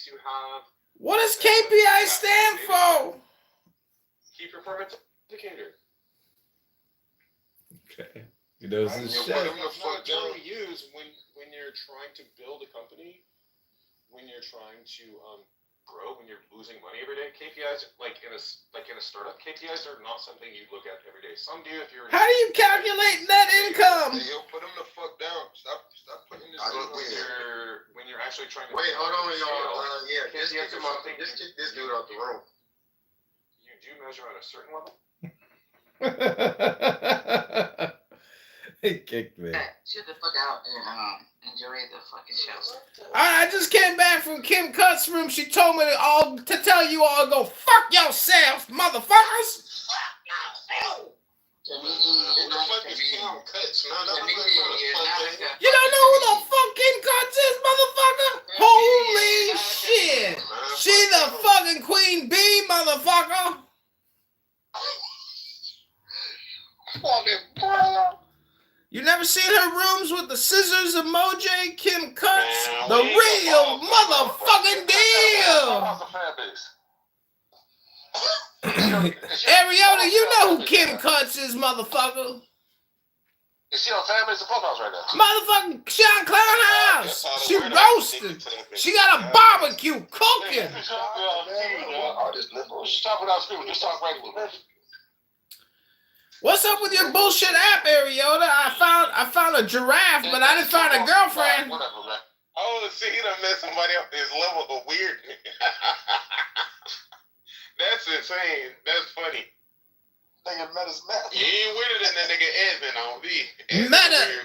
makes you have. What does KPI stand for? Key performance indicator. Okay. He knows his shit. What I'm gonna use when you're trying to build a company, when you're trying to grow, when you're losing money every day. KPIs, like in a startup, KPIs are not something you look at every day. Some do if you're. How do you calculate net income? Hey, yo, put him the fuck down. Stop putting this. When you're actually trying to. Wait, hold on, y'all. Just kick this dude out the room. You do measure at a certain level. He kicked me. Shoot the fuck out and enjoy the fucking show. I just came back from Kim Cut's room. She told me to tell you all to go fuck yourselves, motherfuckers. What the fuck is Kim Cuts, man? You don't know who the fuck Kim Cut's is, motherfucker? Holy shit. She the fucking queen bee, motherfucker. You never seen her rooms with the scissors emoji? Kim Cuts, the real motherfucking deal. Ariota, you know who Kim Cuts is, motherfucker. Is she on Fanbase or Clubhouse right now? Motherfucking she on Clownhouse. She roasted. She got a barbecue cooking. Just talk without screaming. Just talk regular. What's up with your bullshit app, Ariota? I found a giraffe, but I didn't find a girlfriend. Whatever, man. Oh, see, he done met somebody on his level of weird. That's insane. That's funny. Nigga met his meth. He ain't weirder than that nigga Edmund on V.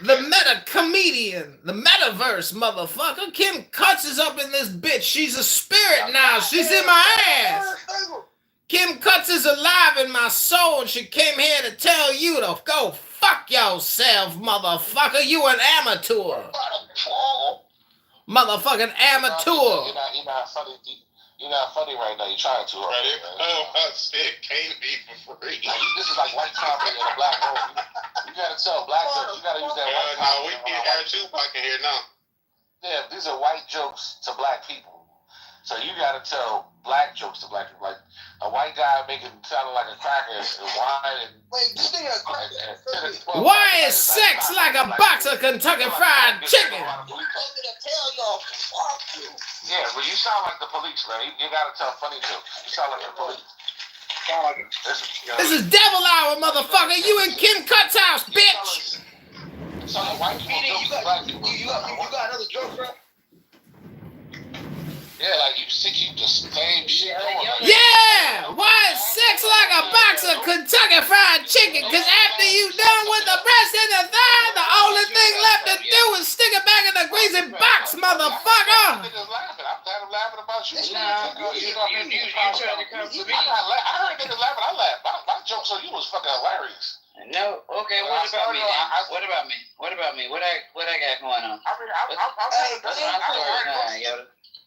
The meta comedian, the metaverse, motherfucker. Kim Cuts is up in this bitch. She's a spirit now. She's in my ass. Kim Cuts is alive in my soul, and she came here to tell you to go fuck yourself, motherfucker. You an amateur. Motherfucking amateur. You're not funny right now. You're trying to. Right? Shit can't be for free. This is like white comedy in a black hole. You gotta tell black jokes. You gotta use that white comedy. No, we can have Tupac in here now. Yeah, these are white jokes to black people. So you gotta tell black jokes to black people. Like a white guy making sound like a cracker and wine and. Wait, this thing is cracker. Why is sex like a box of Kentucky Fried Chicken? Yeah, well, you sound like the police, man. You gotta tell funny jokes. You sound like the police. This is devil hour, motherfucker. You in Kim Cut's house, bitch. So white people jokes to black people. You got another joke, bro? Yeah, like you keep the same shit going. Yeah! Why is sex like a box of Kentucky Fried Chicken? Because after you done with the breast and the thigh, the only thing left to do is stick it back in the greasy box, motherfucker! I'm glad I'm laughing about you. You trying to come to me? I heard niggas laughing, I laughed. My jokes on you was fucking hilarious. No, okay, what about me? What about me? What I got going on?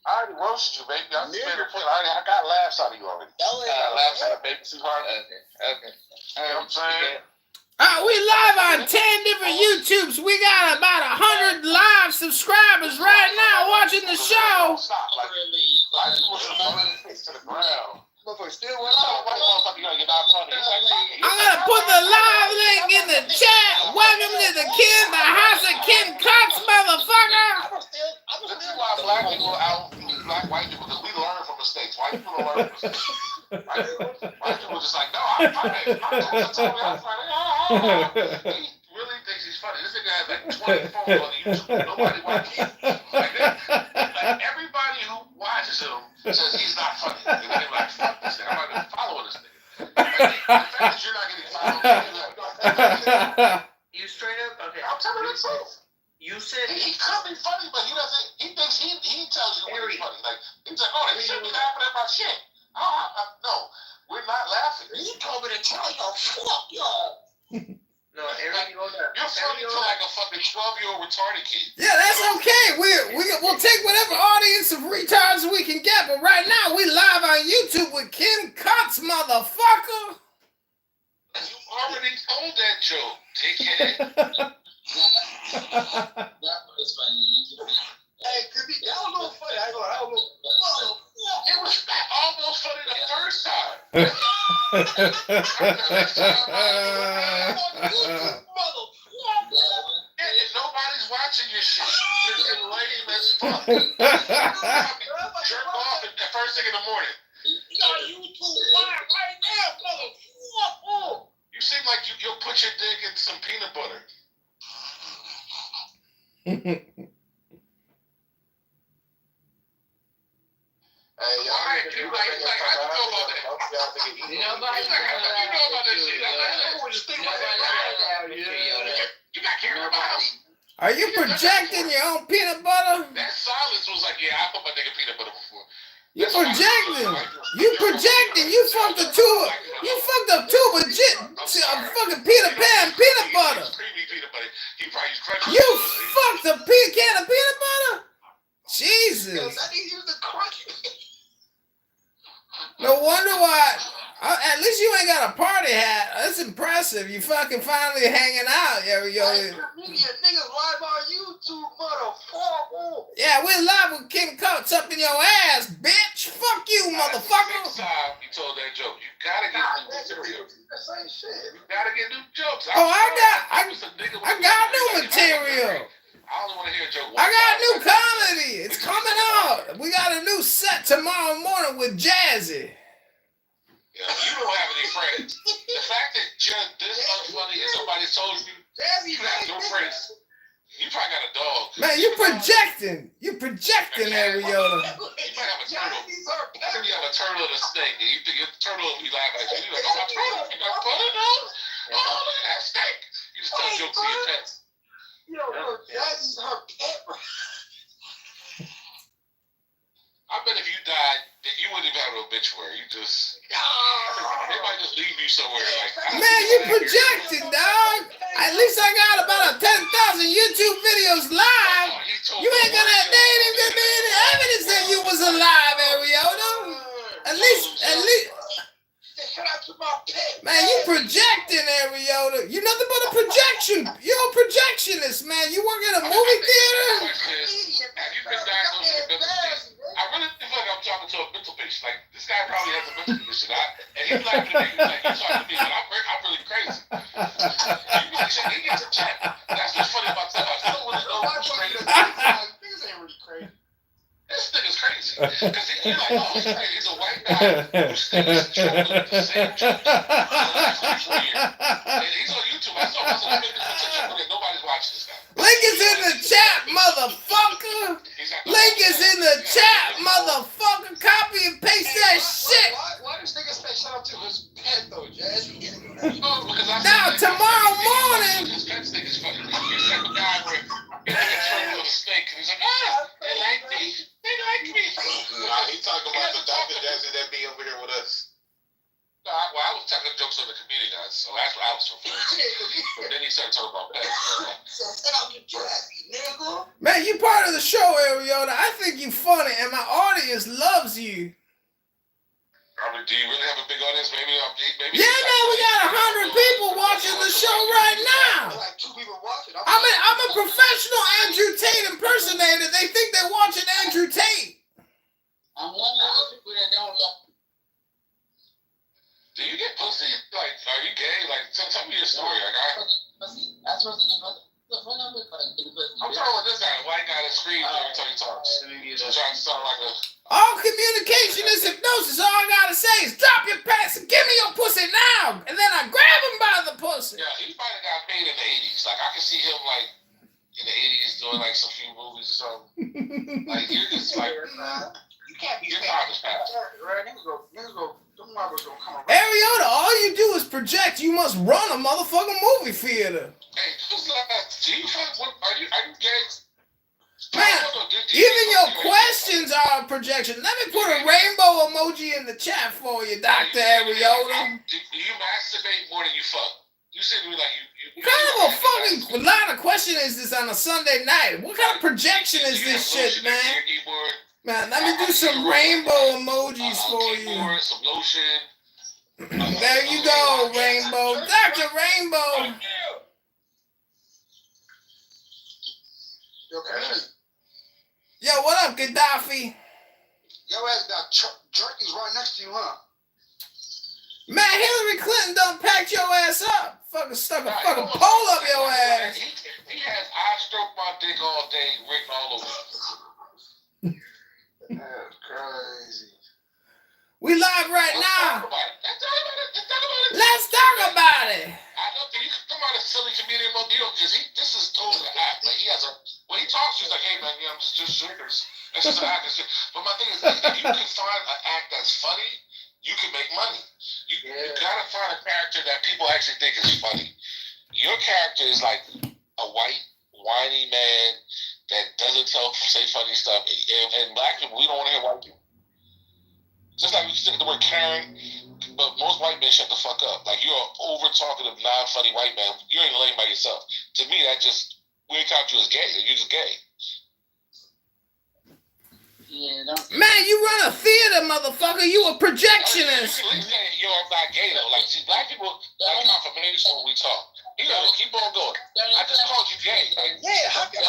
I already roasted you, baby. I got laughs out of you already. I got laughs out of baby too hard. Okay. You know what I'm saying? We live on 10 different YouTubes. We got about 100 live subscribers right now watching the show. Stop. Like people should have thrown face to the ground. Still went out. You're not funny. I'm gonna put the live link in the chat. Welcome to the house of Kim Cut's, motherfucker. This is why black people white people, because we learn from mistakes. White people don't learn from mistakes. White people just like, no, I'm funny. I'm funny. He really thinks he's funny. This nigga has like 20 phones on YouTube. Nobody watches him. Like everybody who watches him says he's not funny. They're like, fuck this nigga. I'm not even following this nigga. Like, the fact that you're not getting followed. You straight up? Okay. I'm telling you the truth. You said he could be funny, but he doesn't. He thinks he tells you when he's funny. Like he's like, oh, they should be laughing at my shit. No, we're not laughing. He told me to tell y'all, fuck y'all. No, Eric, you're funny to like a fucking 12-year-old retarded kid. Yeah, that's okay. We'll take whatever audience of retards we can get, but right now we live on YouTube with Kim Cut's, motherfucker. You already told that joke, dickhead. That was funny. Hey, could be that was a little funny. I don't know. And nobody's watching your shit. You're lame as fuck. Jerk off at the first thing in the morning. You got YouTube live right now, motherfucker. You seem like you'll put your dick in some peanut butter. Hey, y'all, you like, how you know about that? You know about that shit. You got Karen in my house. Are you projecting your own peanut butter? That silence was like, yeah, I put my nigga peanut butter before. You projecting. You projecting. You fucked the tube. You fucked up tube of fucking Peter Pan peanut butter. Creamy peanut butter. He probably used crunchy. You fucked a can of peanut butter? Jesus. No wonder why. At least you ain't got a party hat. That's impressive. You fucking finally hanging out, yo. Niggas live on YouTube, motherfucker. Yeah, we're live with Kim Coates up in your ass, bitch. Fuck you, motherfucker. Next time he told that joke, you gotta get new material. You gotta get new jokes. Oh, I got new material. I only want to hear a joke. I got new comedy. It's coming out. We got a new set tomorrow morning with Jazzy. Yeah, you don't have any friends. The fact that you're this unfunny and somebody told you you have no friends. You probably got a dog. Man, you projecting. You projecting, Ariota. You might have a turtle. I think you have a turtle and a snake, and you think your turtle will be laughing at you. You're like, oh, my turtle. You got fun of those? Oh, look at that snake. You just tell jokes to your pets. Yo, Jazzy's her pet. I bet if you died, then you wouldn't even have an obituary. You just, they might just leave you somewhere. Like, Man, you projecting, dog. At least I got about 10,000 YouTube videos live. You ain't gonna, they ain't even gonna be any evidence that you was alive, Ariota. At least. Shout out to my pet. Man, you projecting, Ariota. You nothing but a projection. You're a projectionist, man. You work at a movie theater? Have you been diagnosed with mental disease? I really feel like I'm talking to a mental patient. Like, this guy probably has a mental condition. And he's laughing at me. Like, he's talking to me, but I'm really crazy. He gets a check. That's what's funny about stuff. I still want to know who's crazy. Niggas ain't really crazy. This nigga's crazy. Because you're like, oh, he's crazy. He's a white guy who still is trolling the same jokes for the last 3 years. And he's on YouTube. I saw him making this potential, but nobody's watching this guy. Link is in the chat, motherfucker. Link is in the chat, motherfucker. Copy and paste that shit. Why does niggas say shout out to his pet though, Jazzy? Now, tomorrow morning. His pet snake is funny. He's like a guy where he's turned with a snake, and he's like, ah, they like me. They like me. He's talking about the Dr. Jazzy that be over here with us. No, well, I was telling jokes on the community guys, so that's what I was referring to. But then he started talking about pets. Shout out to Jazzy, nigga. Man, you part of the show, Ariota. I think you funny, and my audience loves you. I mean, do you really have a big audience? Maybe. Yeah, man, we got 100 people watching the show right now. Like 2 people watching. I'm a professional Andrew Tate impersonator. They think they're watching Andrew Tate. I'm one of those people that don't love. Do you get pussy? Like, are you gay? Like, tell me your story. Like, That's what I'm talking about this guy, a white guy that screams every time he talks. He's trying to sound like a. All communication is hypnosis. All I gotta say is drop your pants and give me your pussy now. And then I grab him by the pussy. Yeah, he might have got paid in the 80s. Like, I can see him, like, in the 80s doing, like, some few movies or something. Like, you're just, like, you can't be your time is past. right? Niggas go, them robbers gonna come around. Ariota, all you do is project. You must run a motherfucking movie theater. Hey, who's that? Do you fuck? Are you gay? Man, even your questions are a projection. Let me put a rainbow emoji in the chat for you, Dr. Ariota. Do you masturbate more than you fuck? You said to me like you. What kind of a fucking line of question is this on a Sunday night? What kind of projection is this shit, man? Man, let me do some rainbow emojis for you. Some lotion. There you go, Rainbow. Dr. Rainbow. Okay. Yo, what up, Gaddafi? Your ass got jerkies right next to you, huh? Man, Hillary Clinton done packed your ass up. Fucking stuck a fucking pole up your ass. He has I stroke my dick all day written all over. That's crazy. We live right now. Let's talk about it. Let's talk about it. I know that you can come out of silly comedian mode, because this is totally an act. Like, he has when he talks, he's like, hey man, yeah, I'm just sugars. This is an act. But my thing is, if you can find an act that's funny, you can make money. You gotta find a character that people actually think is funny. Your character is like a white, whiny man that doesn't say funny stuff. And black people, we don't want to hear white people. Just like we stick the word Karen, but most white men shut the fuck up. Like, you're an over-talkative, non-funny white man. You ain't lame by yourself. To me, that just, we count you as gay. You're just gay. Yeah, don't. Man, you run a theater, motherfucker. You a projectionist. You can say, yo, I'm not gay, though. Like, see, black people like confirmation when we talk. You know, keep on going. I just called you gay. Like, Yeah, how can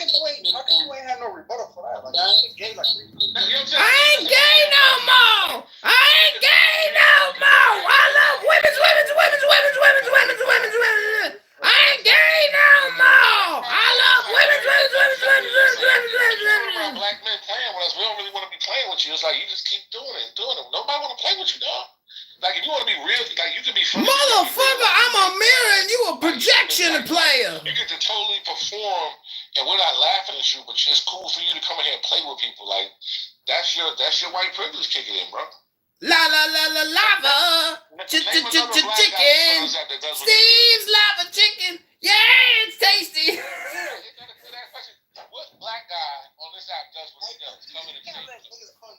you ain't have no rebuttal for that? Like, you're gay, like, you know what I'm saying? I ain't gay no more. I ain't gay no more. I love women's. I ain't gay no more. I love women's. Black men playing with us, we don't really want to be playing with you. It's like, you just keep doing it. Nobody want to play with you, dog. Like, if you want to be real, like, you can be funny. Motherfucker, I'm a mirror and you a projection player. You get to totally perform, and we're not laughing at you, but it's cool for you to come in here and play with people. Like, that's your white privilege kicking in, bro. La lava. Chicken. Steve's lava chicken. Yeah, it's tasty. What black guy on this app does what he does? Come in and say.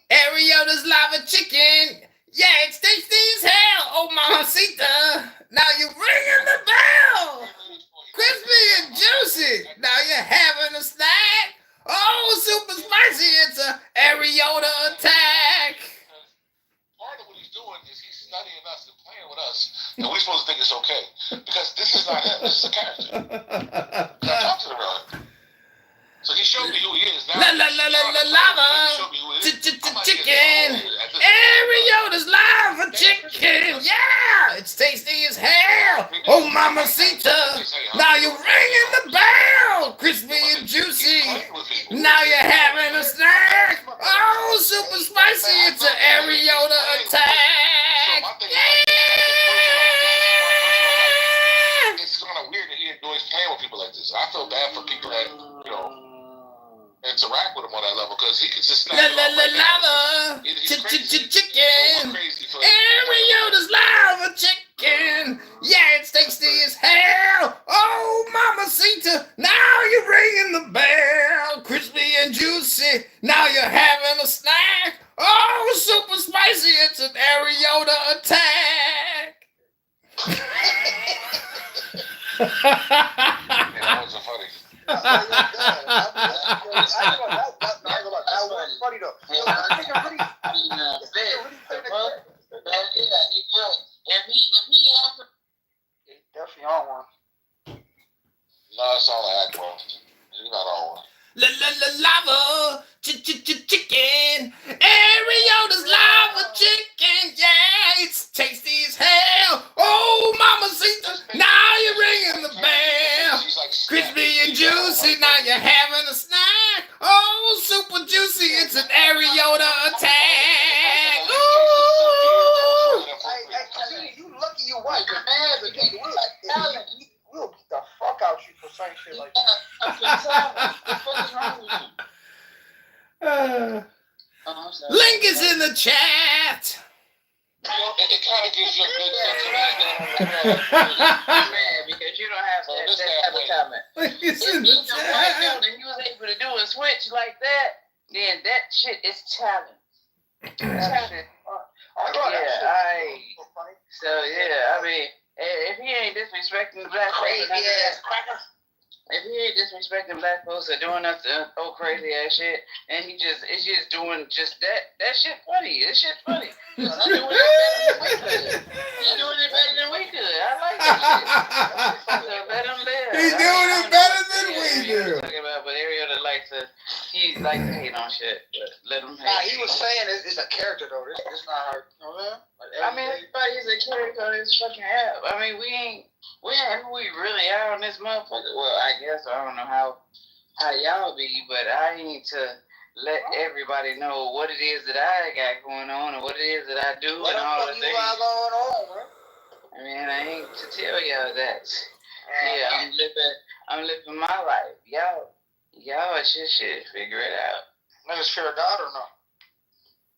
Ariota's lava chicken. Yeah, it's tasty as hell. Oh, mamacita. Now you're ringing the bell. Crispy and juicy. Now you're having a snack. Oh, super spicy. It's a Ariota attack. Part of what he's doing is he's studying us and playing with us, and we're supposed to think it's okay. Because this is not him. This is a character. Talk to the real. So he showed me who he is. Now, Lava. Chicken. Ariota's lava chicken. Yeah, it's tasty as hell. Oh, mamacita. Now you're ringing the bell. Crispy and juicy. Now you're having a snack. Oh, super spicy. It's an Ariota attack. Yeah. It's kind of weird that he enjoys playing with people like this. I feel bad for people that, interact with him on that level, because he can just snap lava chicken. Ariota's lava chicken. Yeah, it's tasty as hell. Oh, mamacita. Now you're ringing the bell. Crispy and juicy. Now you're having a snack. Oh, super spicy. It's an Ariota attack. That wasn't funny. That was funny though. Definitely on one. No, it's all an act, bro. He's not on one. Lava chicken. Ariota's lava chicken. Yeah, it's tasty as hell. Oh, mamacita. Now you're ringing the bell. Crispy and juicy. Now you're having a snack. Oh, super juicy. It's an Ariota attack. Ooh. Hey, you lucky you white. We'll beat the fuck out you for saying shit like that. Link is in the chat. It kind of gives you a good sense of because you don't have that type of comment. Link is in the chat. And you was able to do a switch like that, then that shit is talent. Talent. So yeah, I mean, if he ain't disrespecting black folks, if he ain't disrespecting black folks or doing that crazy ass shit, and it's just doing just that shit funny. This shit funny. He's doing it better than we could. I like that shit. So let him live. He's doing it better than we do. Talking about, but Ariota likes to he like to hate on shit, but let him hate. Nah, he was saying it's a character though. It's not her. You know what I mean? I mean, everybody's a character on this fucking app. I mean, we ain't who we really are on this motherfucker. Well, I guess I don't know how y'all be, but I need to let everybody know what it is that I got going on and what it is that I do What and all the the fuck you things. got going on, bro? I mean, I ain't to tell y'all that. Yeah, I'm living my life. Y'all should figure it out. Niggas fear God or not?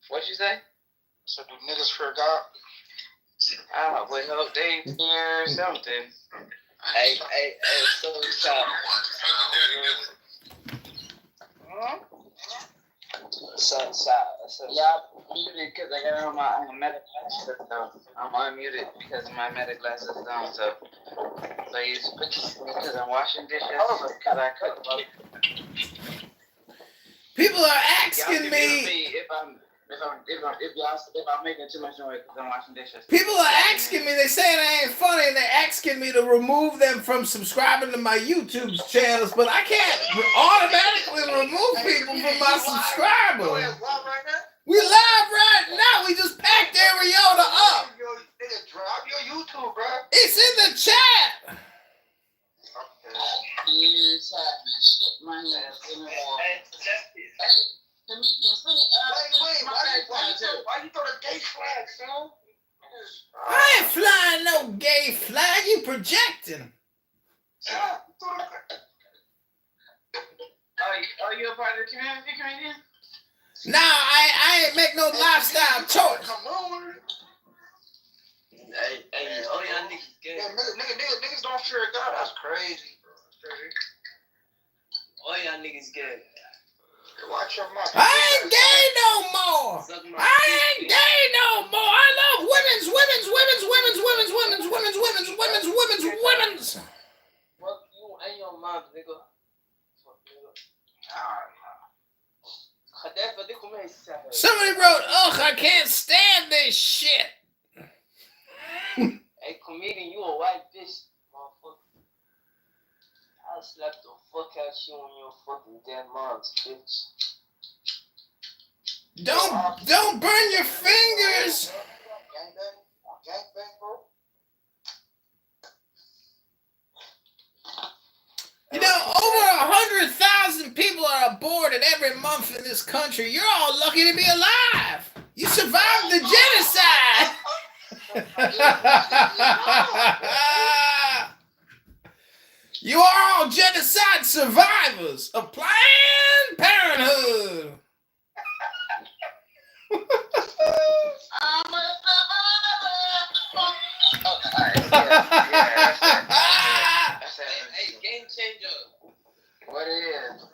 What you say? So do niggas fear God? I would hope they fear something. Hey, so Y'all muted because I got on my meta glasses on. I'm unmuted because of my meta glasses on. So you because I'm washing dishes because I cook. People are Y'all asking can me. mute me if I'm making too much noise because I'm washing dishes. People are asking me. They saying I ain't funny, and they're asking me to remove them from subscribing to my YouTube channels. But I can't automatically remove people from my subscribers. We live right now. We just packed Ariota up. Nigga, drop your YouTube, bro. It's in the chat. Why you throw the gay flag, son? I ain't flying no gay flag. You projecting. Are you a part of the community? Nah, I ain't make no lifestyle choice. Come on. Hey, all y'all niggas gay. Yeah, niggas don't fear God. That's crazy, bro. That's crazy. All y'all niggas gay. Watch your mouth. I ain't gay no more. I ain't gay no more. I love women's. Fuck you and your mom, nigga. Fuck nigga. Somebody wrote, ugh, I can't stand this shit. Hey, comedian, you a white bitch, motherfucker. I'll slap the fuck out you and your fucking dead moms, bitch. Don't burn your fingers. Gangbang, bro. You know, over 100,000 people are aborted every month in this country. You're all lucky to be alive. You survived the genocide. You are all genocide survivors of Planned Parenthood. I'm a survivor. Hey, game changer. What it is?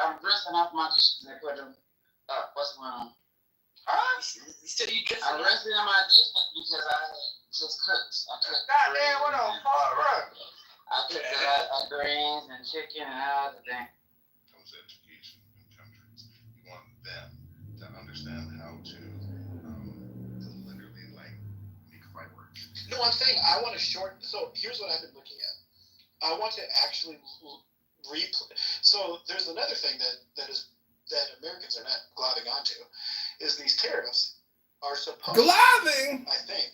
I'm rinsing off my dishes and put them up. What's going on? You said you dressing I'm up? rinsing my dishes because I just cooked. Goddamn, what the fuck, bro? I cooked greens and chicken and all the thing. Comes education in countries. You want them to understand how to literally like make fireworks. No, I'm saying I want to short. So here's what I've been looking at. I want to actually replay. So there's another thing that Americans are not globbing onto, is these tariffs are supposed Globbing? to, I think,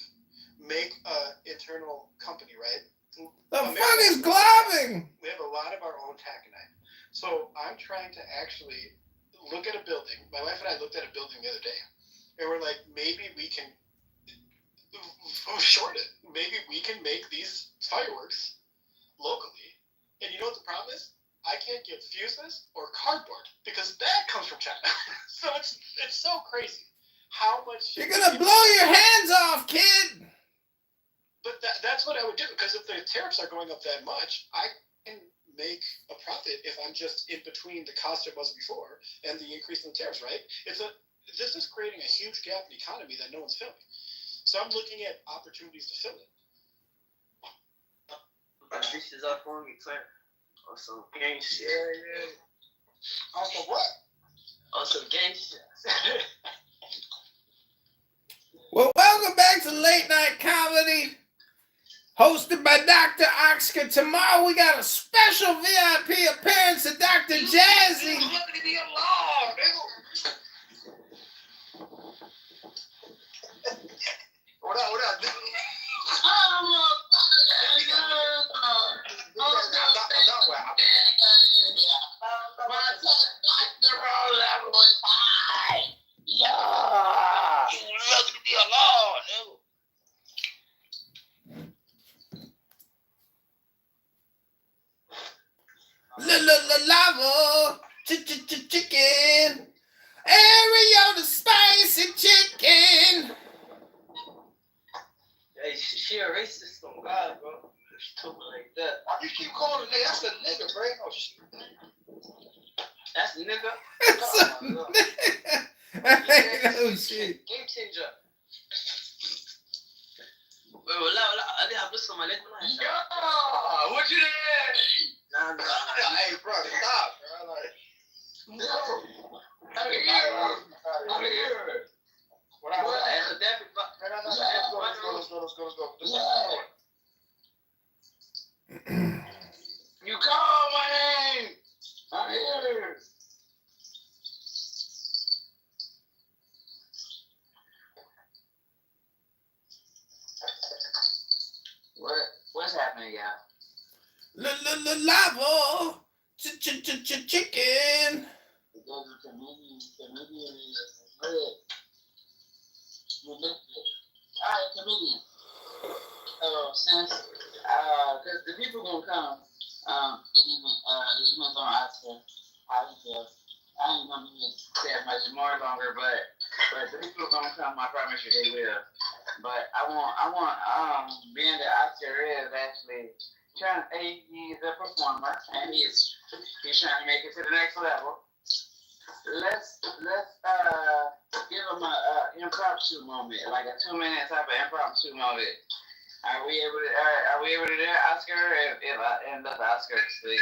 make an internal company, right? The fuck is globbing? We have a lot of our own taconite. So I'm trying to actually look at a building. My wife and I looked at a building the other day, and we're like, maybe we can short it. Maybe we can make these fireworks locally. And you know what the problem is? I can't get fuses or cardboard because that comes from China. So it's so crazy how much You're gonna blow your hands off, kid. But that's what I would do, because if the tariffs are going up that much, I can make a profit if I'm just in between the cost it was before and the increase in the tariffs, right? This is creating a huge gap in the economy that no one's filling. So I'm looking at opportunities to fill it. This is up on me, Claire. On some gang shit. Yeah. Also what? On some gang shit. Well, welcome back to Late Night Comedy. Hosted by Dr. Oscar. Tomorrow we got a special VIP appearance of Dr. Jazzy. Lucky to be alive, nigga. What up, nigga? Lucky to be alive, nigga. Lava, chicken, Ariel the spicy chicken. Hey, she a racist on God, bro. She talking like that. Why you keep calling nigga? That's a nigga, bro. Oh, shit. That's a nigga. Oh shit. Game changer. Wait, wala. Ali, habis sama like na. Yeah, what you did? Nah. Hey, bro, stop, bro. Like, no. I'm here. What I want? As a deputy, No. Let's go. You call my name. I'm here. What's happening, y'all? Lava, chicken. Because the comedian is red. You lift it. Alright, comedian. Since because the people gonna come, it depends on Oscar how he feels. I ain't gonna be that much more longer, but the people gonna come. I promise you they will. But I want being that Oscar is actually trying. He's a performer and he's trying to make it to the next level. Let's give him a impromptu moment, like a 2-minute type of impromptu moment. Are we able to do that, Oscar? And let Oscar speak.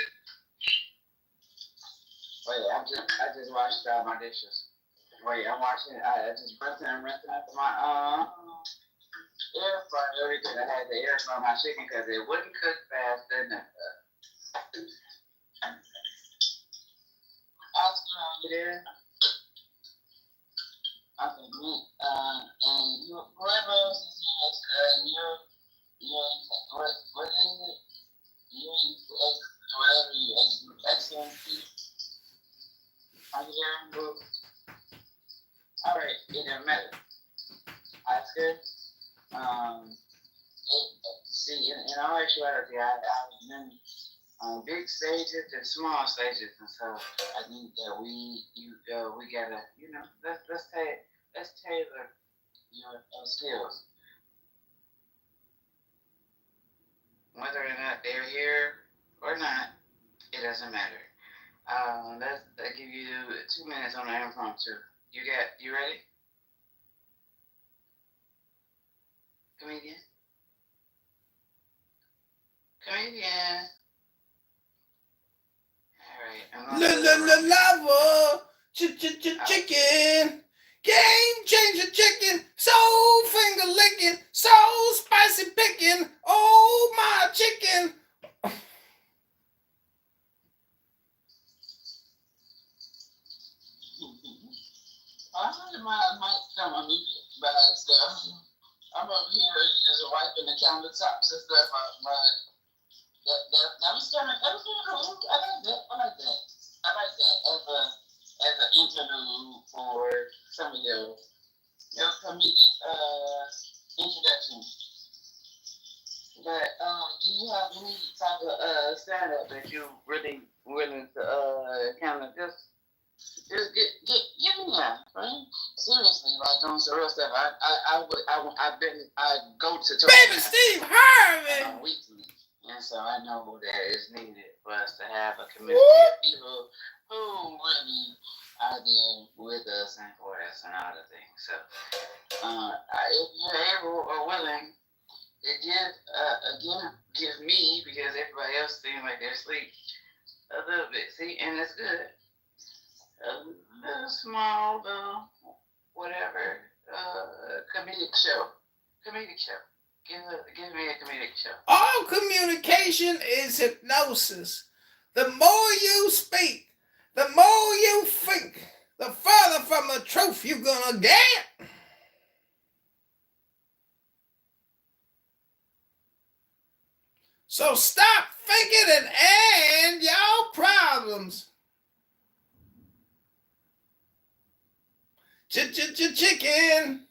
Wait, I just washed out my dishes. Wait, I'm washing. I just rinsing after my air fryer. Everything I had to air fry my chicken because it wouldn't cook fast enough. Oscar, are you there? Okay, me. And you, whoever else is here, what is it? Whatever you excellency. Are you there? All right, it doesn't matter. Oscar. See, in all actuality, I've been on big stages and small stages, and so I think that we gotta, let's tailor your skills, whether or not they're here or not, it doesn't matter. Let's give you 2 minutes on the impromptu. You ready? Comedian. All right. Lava, chicken. Game changer chicken. Soul finger licking. Soul spicy picking. Oh my chicken. I heard my mic come on me by stuff. I'm up here just wiping the countertops and stuff off my. That was kind of cool. I like that as an interlude for some of your comedic introduction. But do you have any type of stand-up that you really willing to kind of just get me out, right? Seriously, like on some real stuff. I go to Baby Steve Harvey. Weekly, and so I know that it's needed for us to have a community of people who really are there with us and for us and all the things. So, if you're able or willing, it give me, because everybody else seems like they're asleep, a little bit. See, and it's good. A little small, whatever, comedic show. Give me a comedic show. All communication is hypnosis. The more you speak, the more you think, the further from the truth you're gonna get. So stop thinking and end your problems. Chicken,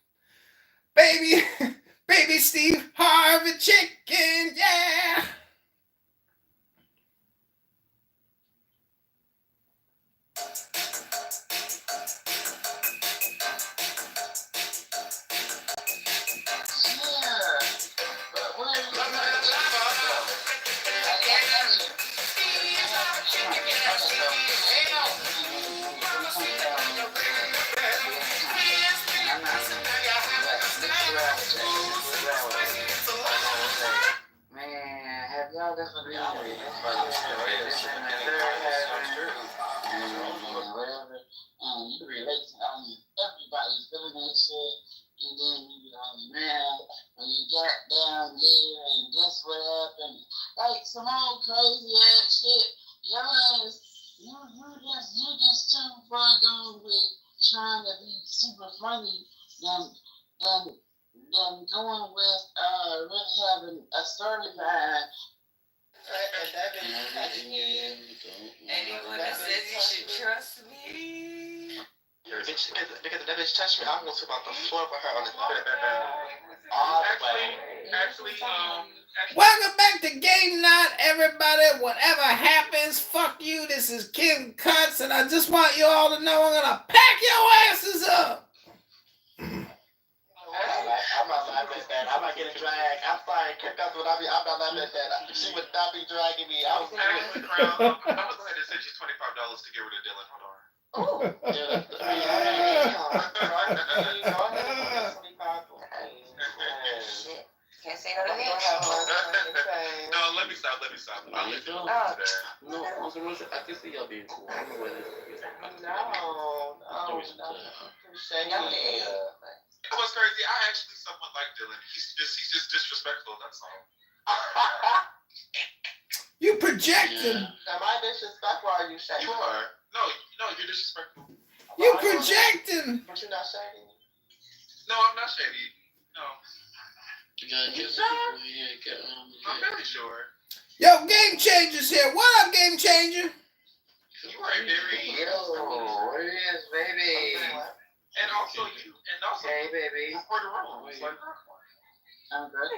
baby, baby Steve Harvey chicken, yeah. Man, have y'all definitely whatever. You relate to everybody's feeling that shit, and then you be like, man, when you got down there and this what happened, like some old crazy ass shit. Y'all ass, you just too far gone with trying to be super funny than going with really having a storyline. And that bitch touched me. Anyone that says you should trust me. Because that bitch touched me, I almost about to flip her on the Actually, Welcome back to Game Night, everybody. Whatever happens, fuck you. This is Kim Cuts, and I just want you all to know I'm gonna pack your asses up. I'm not laughing at that. I'm not getting dragged. I'm sorry, Kim Cuts would not be. I'm not laughing at that. She would not be dragging me. I was actually, Crown, I'm gonna go ahead and send you $25 to get rid of Dylan. Hold on. Oh. Can't say no again. No, let me stop. I'll let you know. No, I can see y'all being cool. I don't know whether No. It was crazy. I actually somewhat like Dylan. He's just disrespectful. That's all. You projecting. Am I disrespectful or are you shady? You are. No, you're disrespectful. You projecting. But you're not shady. No, I'm not shady. No. You sure? I'm very sure. Yo, Game Changer's here. What up, Game Changer? You are very. Yo, it is, baby. And also you. Hey, baby. For the room. I'm good.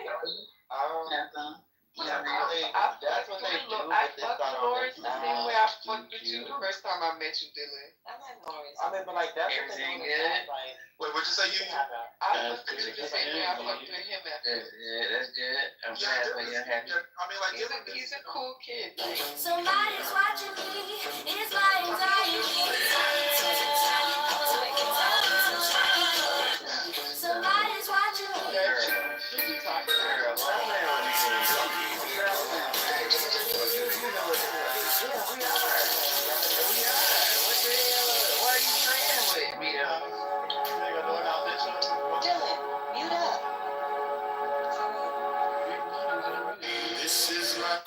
That's what they do. I fucked Dolores the same way I fucked with you the first time I met you, Dylan. I mean, but like that's everything good. Like, wait, what'd you say? You? I fucked with you the same way I fucked with him after. That's good. I'm glad for you. Happy. I mean, like He's a cool kid. Like, Somebody's watching me. It's my anxiety. Somebody's watching me. Dylan, mute up. This is my.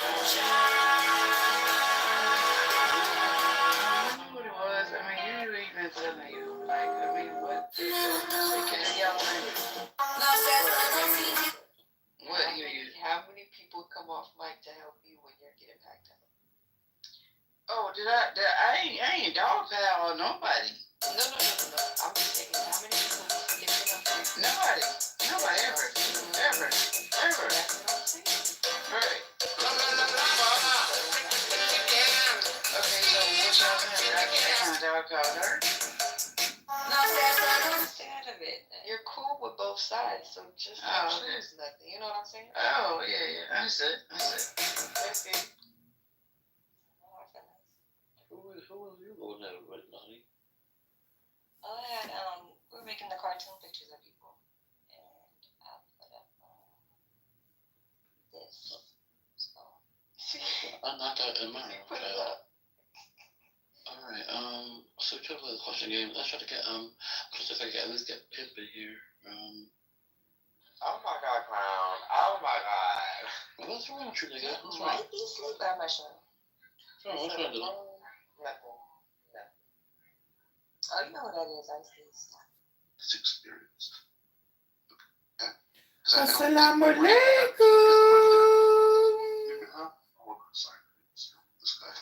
What it was? I mean, you even telling you, like, I mean, what? What you? How many people come off mic to help you when you're getting packed up? Oh, I ain't dog pal or nobody. No. I'm just saying, how many people get up there? Nobody ever. That's what I'm saying. Right. Okay, so what y'all saying? I can't dog pal her. Stay out of it. You're cool with both sides, so just Oh, don't okay. choose nothing. You know what I'm saying? Oh, yeah. That's it. That's it. who is you going there with, Lonnie? Oh, I had, we're making the cartoon pictures of people, and I put up this. So I knocked out in mine. Put it up. Alright, so we try to play the question game. Let's try to get, let's see if I can at least get Pip in here. Oh my God, Clown. I What's wrong with you, nigga? What's wrong? Might be asleep, but I'm not sure. What's wrong, dude? Nothing. Oh, you know who that is, I see. It's experience. Okay. Assalamu alaikum. Huh? Oh, sorry. This guy.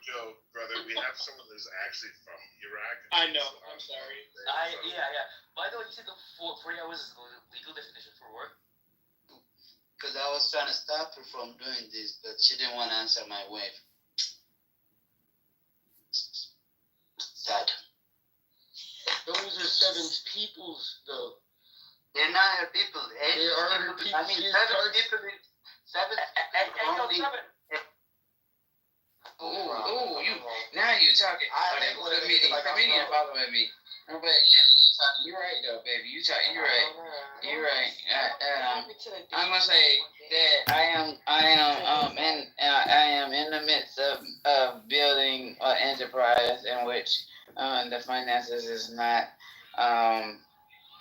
Joe, brother, we have someone that's actually from Iraq. I know. I'm sorry. Yeah. By the way, you said the 40 hours is the legal definition for work? Because I was trying to stop her from doing this, but she didn't want to answer my wife. Sad. Those are seven peoples, though. They're not her people. They are her people. I mean, seven people. Seven. Oh, you now you talking. Comedian following me. No, but you're right though, baby. You're right. You're right. I'm gonna say that I am in the midst of building an enterprise in which the finances is not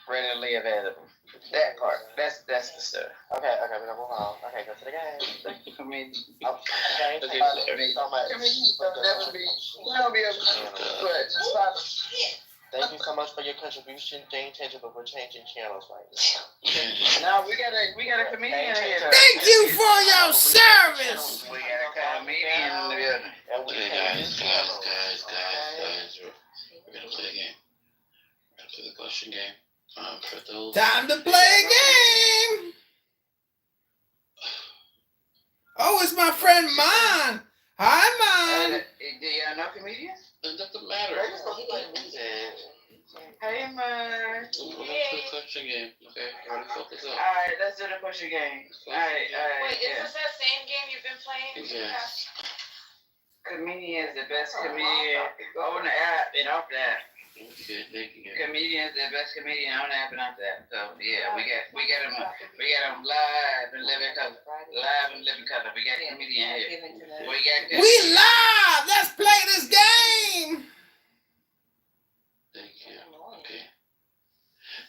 readily available. That part. That's the stuff. Okay, we're gonna move on. Okay, go to the game. I mean, Okay, we don't be able to, but just stop. Thank you so much for your contribution, Game Changer, but we're changing channels right Now now. we got a comedian here. Thank you for your service. We got a comedian in the building. Okay, guys. We're gonna play a game. We're gonna play the question game. For those. Time to play a game. Oh, it's my friend Mon. Hi, Mon. Do y'all know comedians? It doesn't matter. Hey, man. We're gonna play the question game. Okay, everybody focus up. Alright, let's do the question game. Alright, Wait, yeah. is this that same game you've been playing? Yes. Comedian is the best comedian on the app and off the app. Okay, thank you. Comedian is the best comedian on the app and off the app. So yeah, we got them live and living color. Live and living color. We got a comedian here. We live. Let's play this game. Thank you. Okay.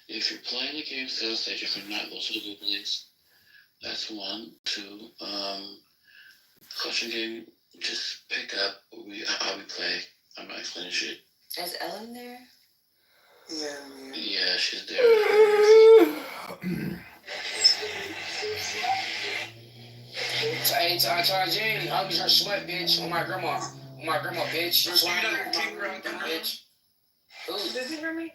If you're playing the game, stay on stage. If you're not, go to the Google links. That's 1, 2. Question game. Just pick up how we play. I'm not explaining shit. Is Ellen there? Yeah, she's there. Hey, Jane, hugs her sweat, bitch. On my grandma, bitch. Bitch. Does he hear me?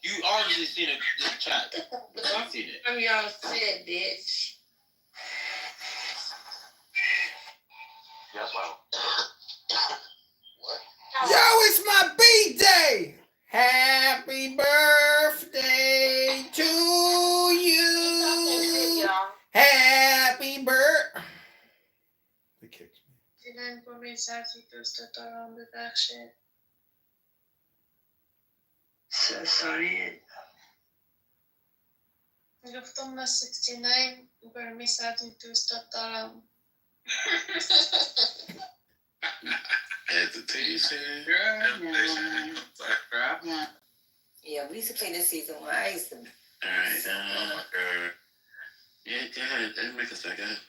You obviously seen it in the chat. I've seen it. I'm y'all shit, bitch. Yes, well. Yo, it's my B-Day. Happy birthday to you. Happy birthday. They kicked me. Tignan ko minsan si Tusto Torong Deduction. So sorry. Luftom na 69, permisa si Tusto Torong. Hesitation. Yeah, we used to play this season when I used to. Alright, yeah, go ahead. Make us back. Go ahead.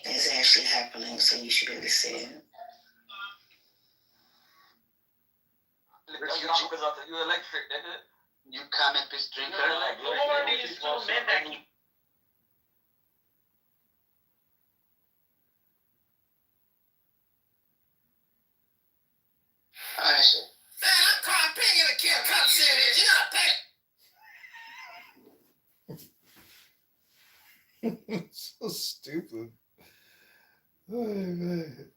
It's actually happening, so you should be able to see it. You electric, nigga. You come and piss drinker. Alright. Man, I'm caught pinging a Kim Cup series. You know, pay. So stupid. Oh, man.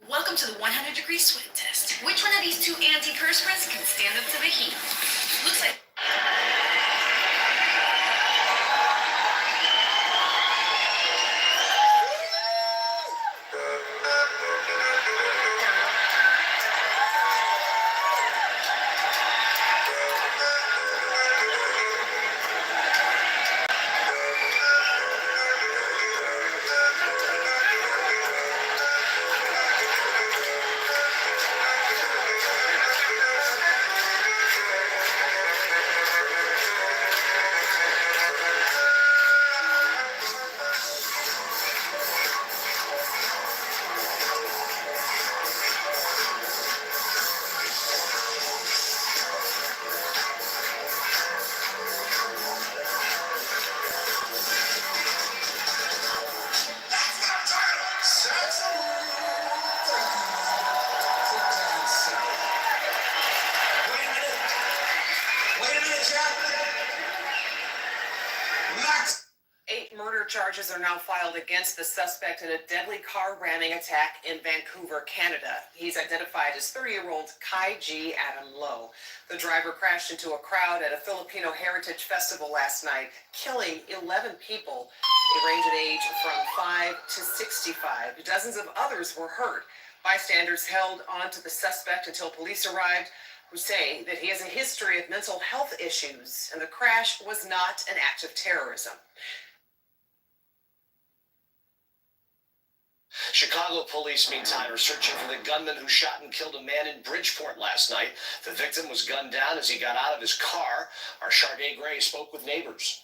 Welcome to the 100-degree sweat test. Which one of these two anti-perspirants can stand up to the heat? Looks like... charges are now filed against the suspect in a deadly car ramming attack in Vancouver, Canada. He's identified as 30-year-old Kai G. Adam Lowe. The driver crashed into a crowd at a Filipino heritage festival last night, killing 11 people. They range in age from 5 to 65. Dozens of others were hurt. Bystanders held on to the suspect until police arrived, who say that he has a history of mental health issues and the crash was not an act of terrorism. Chicago police, meantime, are searching for the gunman who shot and killed a man in Bridgeport last night. The victim was gunned down as he got out of his car. Our Sharday Gray spoke with neighbors.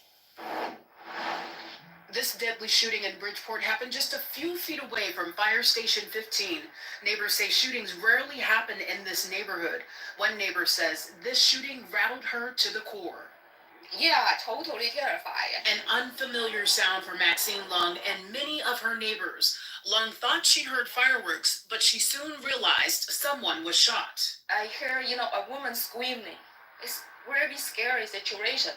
This deadly shooting in Bridgeport happened just a few feet away from Fire Station 15. Neighbors say shootings rarely happen in this neighborhood. One neighbor says this shooting rattled her to the core. Yeah, totally terrified. An unfamiliar sound for Maxine Lung and many of her neighbors. Lung thought she heard fireworks, but she soon realized someone was shot. I hear, a woman screaming. It's really scary situation.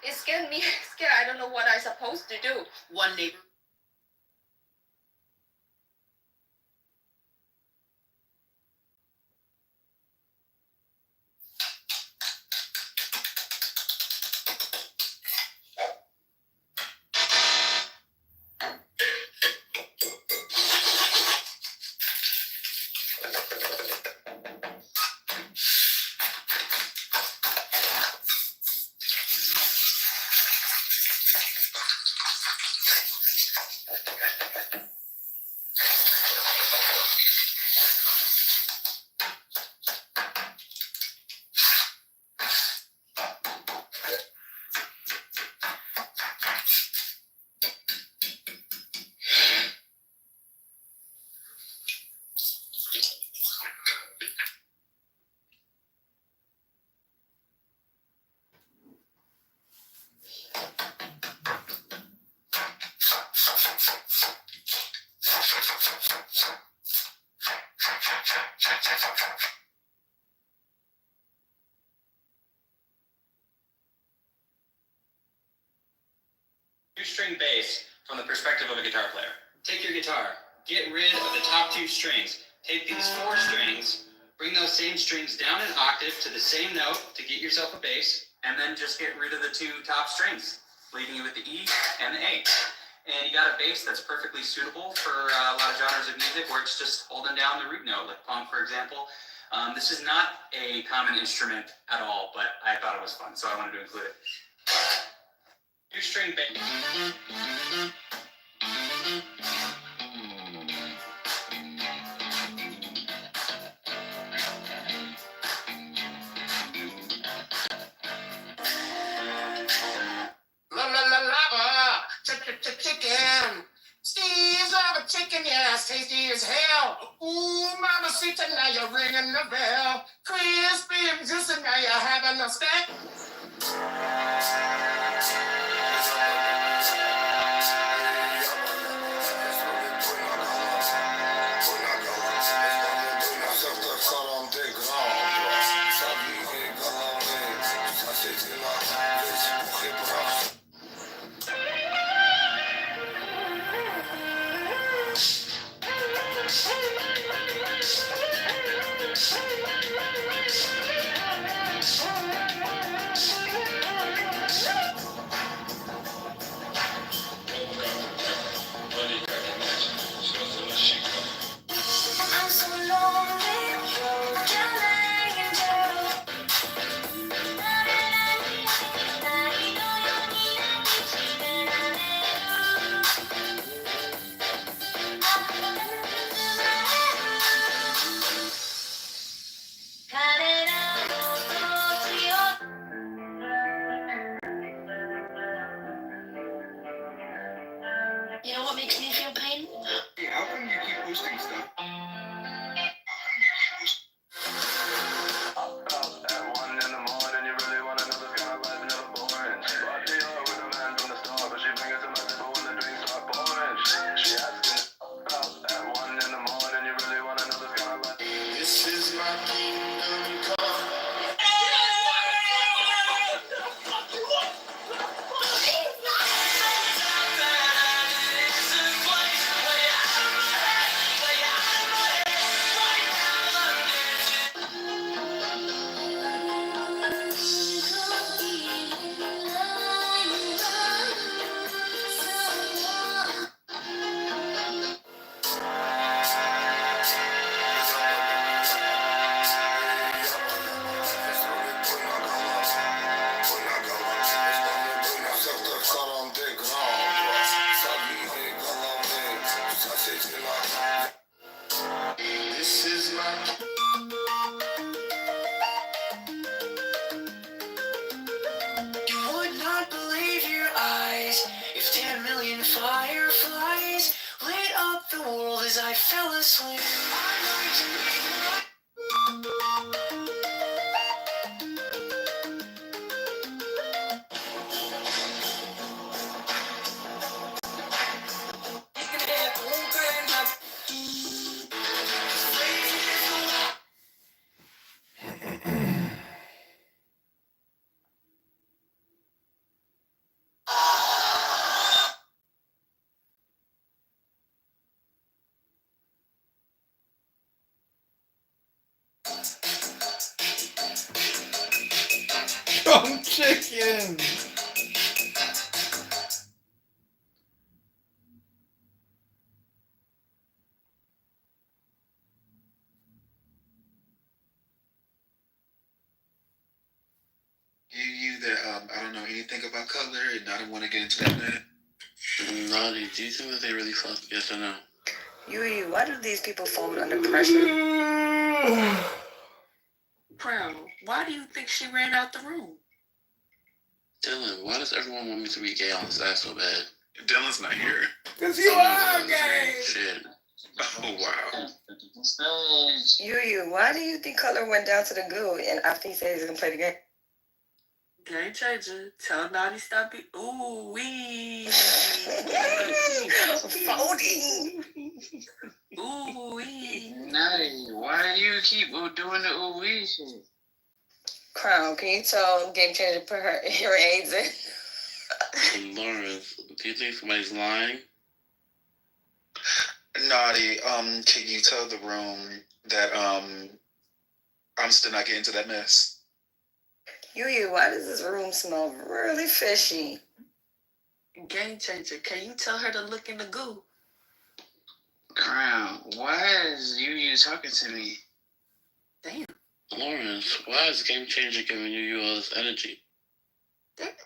It scared me scared. I don't know what I'm supposed to do. One neighbor. Two-string bass from the perspective of a guitar player. Take your guitar, get rid of the top two strings, take these four strings, bring those same strings down an octave to the same note to get yourself a bass, and then just get rid of the two top strings, leaving you with the E and the A. And you got a bass that's perfectly suitable for a lot of genres of music where it's just holding down the root note, like punk, for example. This is not a common instrument at all, but I thought it was fun, so I wanted to include it. Two-string bass. Chicken. Steve's lava chicken, yeah, it's tasty as hell. Ooh, mama, sweet, now you're ringing the bell. Crispy and juicy, now you're having a snack. This is my. You would not believe your eyes if 10 million fireflies lit up the world as I fell asleep. I'd like to be Drum chicken. You that I don't know anything about color and I don't want to get into that, man. Naughty, do you think that they really fuck? Yes or no? Yui, why do these people fold under pressure? Crown, why do you think she ran out the room? Dylan, why does everyone want me to be gay on this ass so bad? Dylan's not here. Because you are gay. Shit. Oh, wow. Yui, why do you think Color went down to the goo and after he said he's gonna play the game? Game changer. Tell Naughty stop it. Ooh wee. Folding. Ooh wee. Naughty, why do you keep doing the ooh wee shit? Crown, can you tell Game Changer to put her hearing aids in? Lawrence, do you think somebody's lying? Naughty, can you tell the room that I'm still not getting to that mess? Yui, why does this room smell really fishy? Game changer. Can you tell her to look in the goo? Crown, why is you talking to me? Damn. Lawrence, why is Game Changer giving you all this energy? Damn.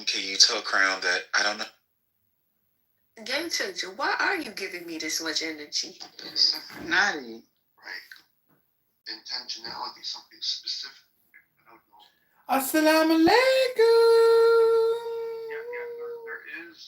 Can you tell Crown that I don't know? Game changer, why are you giving me this much energy? Naughty. Intentionality, something specific. I don't know. Assalamu alaikum. Yeah, there is.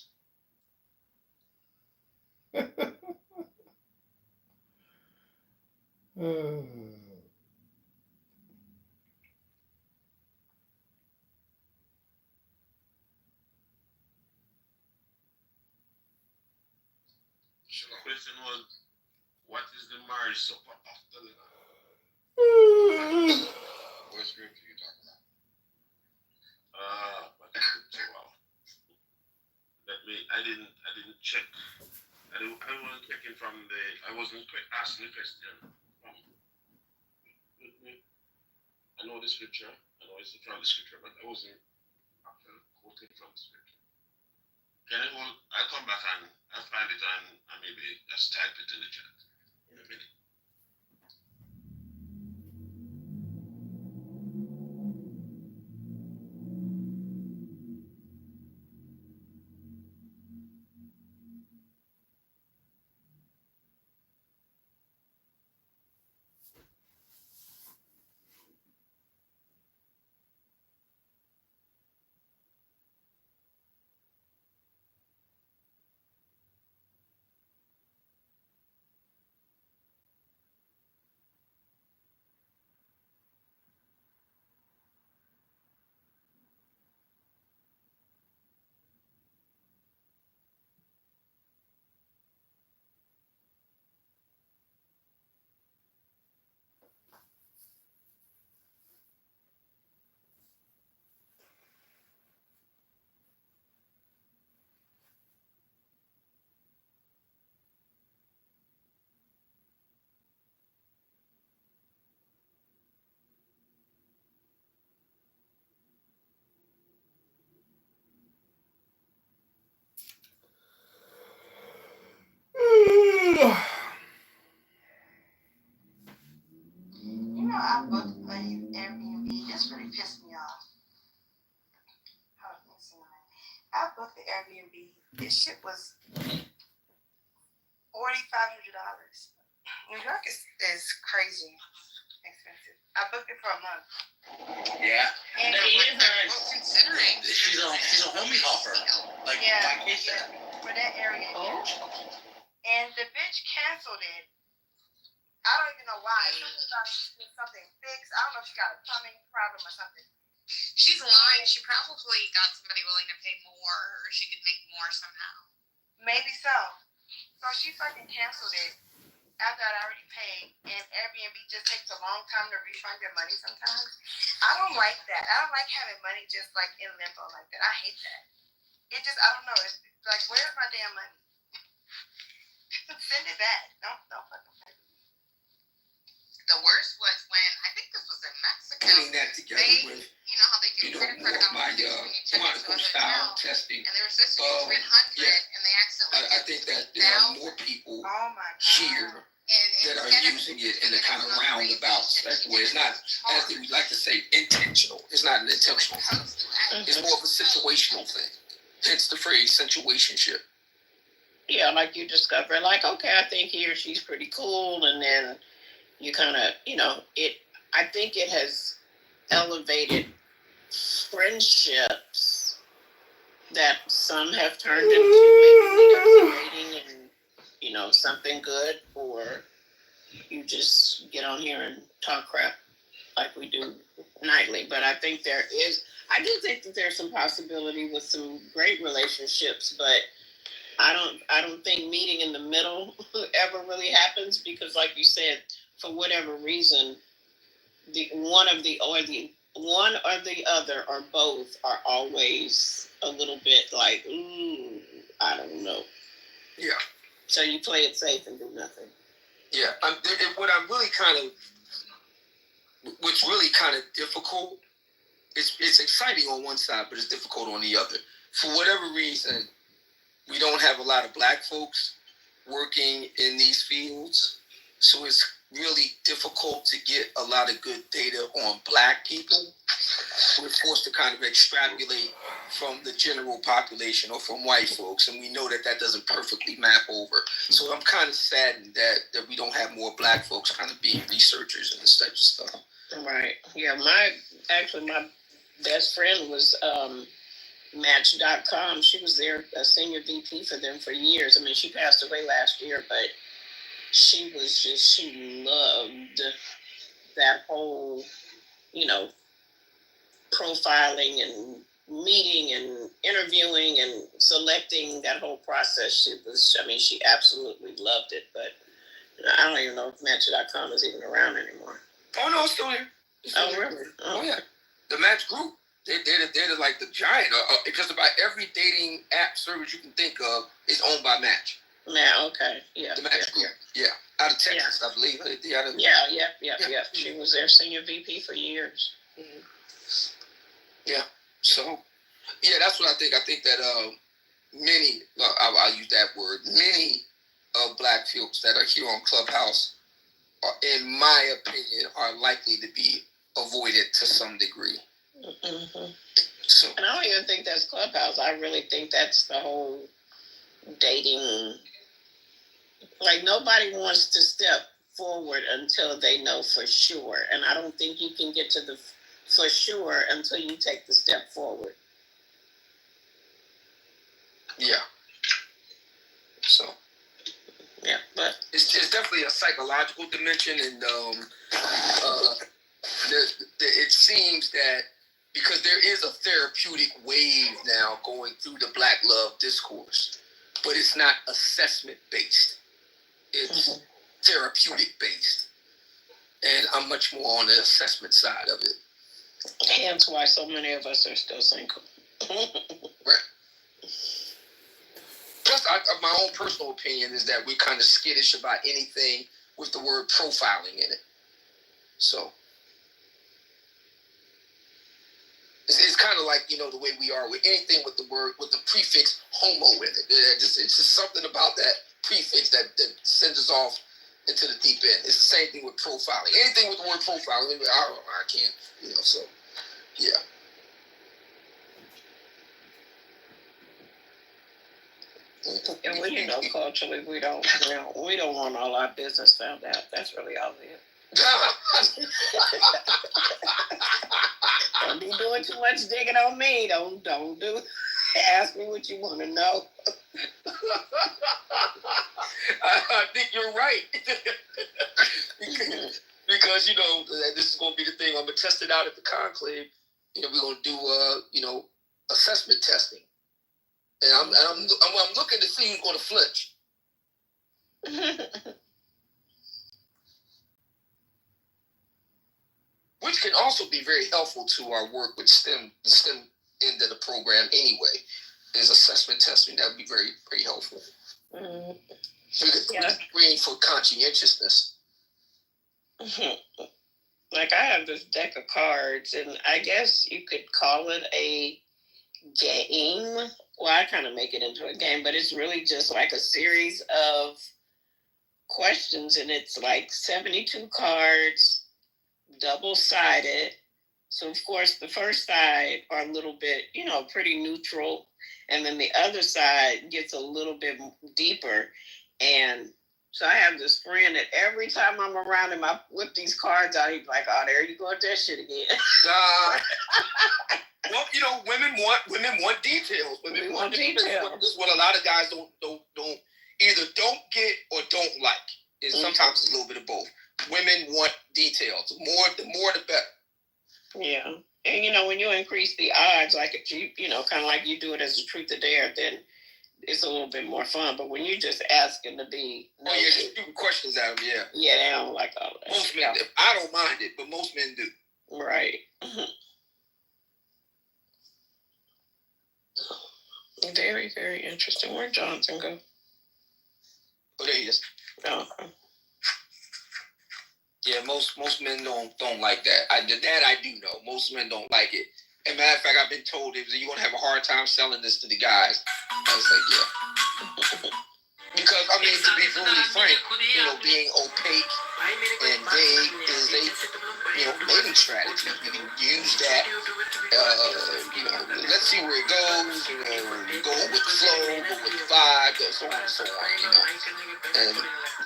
So the question was, what is the marriage supper after the what script are you talking about? But wow. I didn't check. I wasn't checking from I wasn't asking the question. I know the scripture. I know it's from the scripture, but I wasn't actually quoting from the scripture. Can I hold? I'll come back and I'll find it and maybe just type it in the chat in a minute. You know, I booked an Airbnb. This really pissed me off. Hold on, let's see. I booked the Airbnb Airbnb. This shit was $4,500. New York is crazy expensive. I booked it for a month. Yeah. And Considering she's a homie hopper. Like for that area. Oh. And the bitch canceled it. I don't even know why. Something fixed. I don't know if she got a plumbing problem or something. She's lying. She probably got somebody willing to pay more, or she could make more somehow. Maybe so. So she fucking canceled it after I'd already paid, and Airbnb just takes a long time to refund your money sometimes. I don't like that. I don't like having money just like in limbo like that. I hate that. It just, I don't know. It's like, where's my damn money? Send it back. Don't fucking play with me. The worst was when, I think this was in Mexico. Putting that together with, you know how they do credit card my quantical style testing. And they were supposed to be 300, and they accidentally I think that there are more people here that are using it in a kind of roundabout way. It's not, as we like to say, intentional. It's not an intentional thing. It's more of a situational thing. Hence the phrase situationship. Yeah, like you discover, like, okay, I think he or she's pretty cool, and then you kind of, I think it has elevated friendships that some have turned into maybe dating and, something good, or you just get on here and talk crap like we do nightly. But I do think that there's some possibility with some great relationships, but I don't think meeting in the middle ever really happens, because like you said, for whatever reason, one or the other or both are always a little bit like, I don't know. Yeah. So you play it safe and do nothing. Yeah. What's really kind of difficult, it's exciting on one side, but it's difficult on the other. For whatever reason, we don't have a lot of black folks working in these fields, so it's really difficult to get a lot of good data on black people. We're forced to kind of extrapolate from the general population or from white folks, and we know that doesn't perfectly map over. So I'm kind of saddened that we don't have more black folks kind of being researchers and this type of stuff. Right. Yeah, my best friend was Match.com. She was a senior VP for them for years. I mean, she passed away last year, but she loved that whole, profiling and meeting and interviewing and selecting, that whole process. She absolutely loved it, but I don't even know if Match.com is even around anymore. Oh, no, it's still here. Really? Oh, yeah. The Match Group, they're like the giant. Just about every dating app service you can think of is owned by Match. Yeah, okay. Yeah. The Match Group. Yeah. Out of Texas, I believe. Yeah. She was their senior VP for years. Mm-hmm. Yeah. So, yeah, that's what I think. I think that many, I'll use that word, many black folks that are here on Clubhouse, in my opinion, are likely to be avoided to some degree. Mm-hmm. So, and I don't even think that's Clubhouse. I really think that's the whole dating. Like, nobody wants to step forward until they know for sure. And I don't think you can get to the for sure until you take the step forward. Yeah. So. Yeah, but it's definitely a psychological dimension, and it seems that because there is a therapeutic wave now going through the Black love discourse, but it's not assessment based. It's therapeutic based, and I'm much more on the assessment side of it. Hence why so many of us are still single. Right. Plus, my own personal opinion is that we're kind of skittish about anything with the word profiling in it. So, it's kind of like, the way we are with anything with the prefix homo in it. It's just something about that prefix that sends us off into the deep end. It's the same thing with profiling. Anything with the word profiling, I can't, so, yeah. And we, culturally, we don't want all our business found out. That's really all it is. Don't be doing too much digging on me. Don't do. Ask me what you want to know. I think you're right. Because this is going to be the thing. I'm going to test it out at the conclave. We're going to do assessment testing. And I'm looking to see who's going to flinch. Which can also be very helpful to our work with STEM, the STEM end of the program anyway, is assessment testing. That would be very, very helpful. Mm-hmm. So we could screen for conscientiousness. Like I have this deck of cards, and I guess you could call it a game. Well, I kind of make it into a game, but it's really just like a series of questions, and it's like 72 cards, double-sided. So, of course, the first side are a little bit, pretty neutral, and then the other side gets a little bit deeper. And so I have this friend that every time I'm around him, I whip these cards out. He's like, "Oh, there you go with that shit again." Well, women want details. Women want details. This is what a lot of guys don't either don't get or don't like. And sometimes it's a little bit of both. Women want details. The more the better. Yeah. And when you increase the odds, like if you kind of like you do it as a truth or dare, then it's a little bit more fun. But when you're just asking to be just stupid questions out of them, yeah. Yeah, they don't like all that. Most men do. I don't mind it, but most men do. Right. Very, very interesting. Where'd Johnson go? Oh, there he is. Oh, okay. Yeah, most men don't like that. I do know. Most men don't like it. And matter of fact, I've been told you're gonna have a hard time selling this to the guys. I was like, yeah. Because to be really frank, being opaque and vague is a mating strategy. You can use that. Let's see where it goes. Go with the flow, go with the vibe, so on and so on. And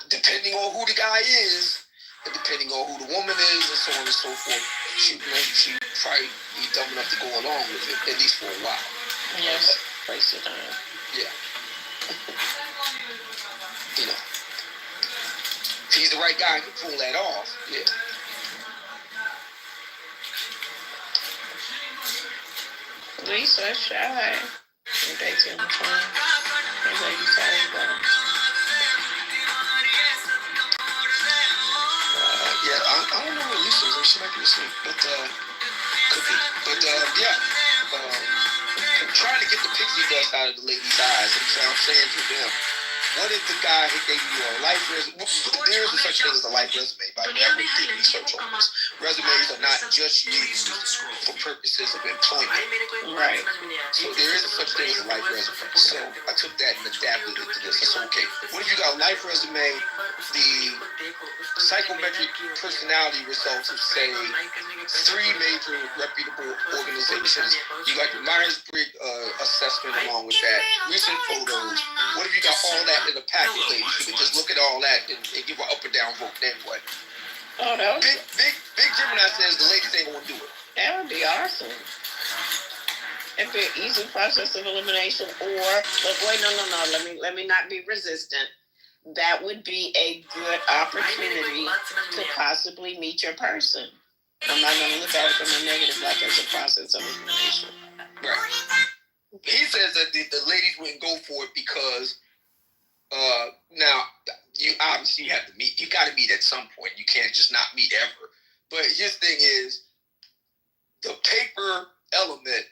depending on who the guy is, and depending on who the woman is, and so on and so forth, she probably be dumb enough to go along with it, at least for a while. Yes, waste your time. Yeah. If he's the right guy, he can pull that off. Yeah. Lisa shy. Daisy on the phone. Hey, lady, sorry about it. I don't know what Lisa is. She might be asleep, but could be. But I'm trying to get the pixie dust out of the lady's eyes. So I'm saying to them, what if the guy gave you a life resume? There is such thing as a life resume, by the way. I did research on this. Resumes are not just used for purposes of employment. Right. So there is such thing as a life resume. So I took that and adapted it to this. I said, okay, what if you got a life resume, the psychometric personality results of, say, 3 major reputable organizations. You got the Myers-Briggs assessment along with that, recent photos. What if you got all that in a packet, ladies? You can just look at all that and give an up or down vote. Then what? Oh, that was Big Gemini says the ladies ain't gonna do it. That would be awesome. It'd be an easy process of elimination, or let me not be resistant. That would be a good opportunity to possibly meet your person. I'm not going to look at it from a negative, like as a process of elimination. Right. He says that the ladies wouldn't go for it because now you obviously have to meet. You got to meet at some point. You can't just not meet ever. But his thing is the paper element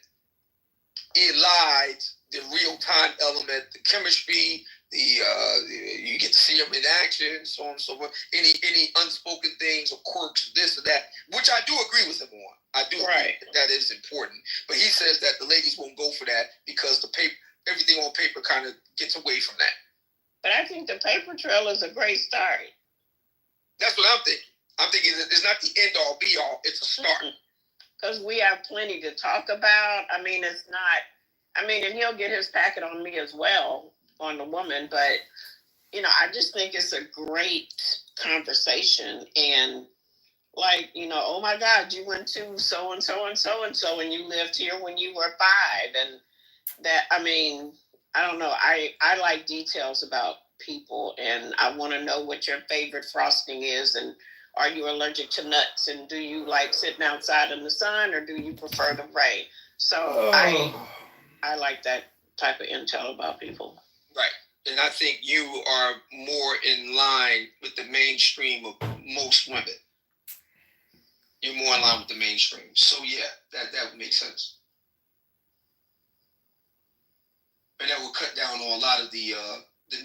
elides the real time element, the chemistry. You get to see them in action, so on and so forth. Any unspoken things or quirks, this or that, which I do agree with him on. I do agree that is important. But he says that the ladies won't go for that because the paper, everything on paper kind of gets away from that. But I think the paper trail is a great start. That's what I'm thinking. I'm thinking it's not the end all be all. It's a start. Because we have plenty to talk about. I mean, it's not. I mean, and he'll get his packet on me as well. on the woman, but I just think it's a great conversation. And like, oh my God, you went to so and so and so and so, and you lived here when you were 5, and that, I don't know. I like details about people, and I want to know what your favorite frosting is, and are you allergic to nuts, and do you like sitting outside in the sun, or do you prefer the rain? So I like that type of intel about people. Right. And I think you are more in line with the mainstream of most women. You're more in line with the mainstream. So yeah, that would make sense. And that will cut down on a lot of the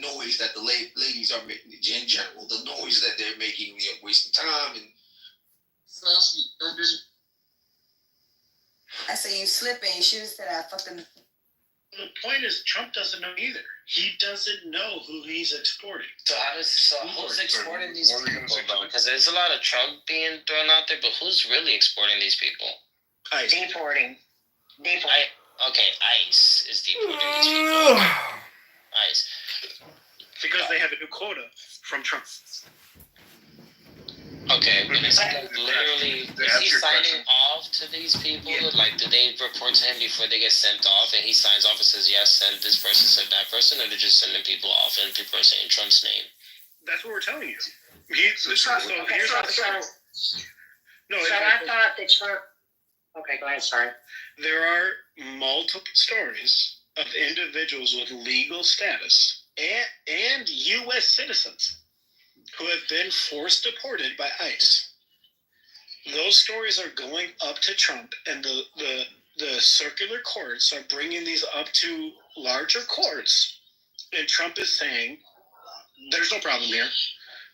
noise that the ladies are making in general. The noise that they're making, wasting time and. I say you slipping, you should have said I fucking. The point is, Trump doesn't know either. He doesn't know who he's exporting. So who's exporting these people, though? Because there's a lot of Trump being thrown out there, but who's really exporting these people? ICE. Deporting. ICE is deporting these people. ICE. Because they have a new quota from Trump. Okay, but is he literally, is he signing off to these people? Yeah. Like, do they report to him before they get sent off, and he signs off and says, yes, send this person, send that person, or they're just sending people off and people are saying Trump's name? That's what we're telling you. I thought that Trump. Okay, go ahead, sorry. There are multiple stories of individuals with legal status and U.S. citizens who have been forced deported by ICE. Those stories are going up to Trump, and the circular courts are bringing these up to larger courts, and Trump is saying, there's no problem here.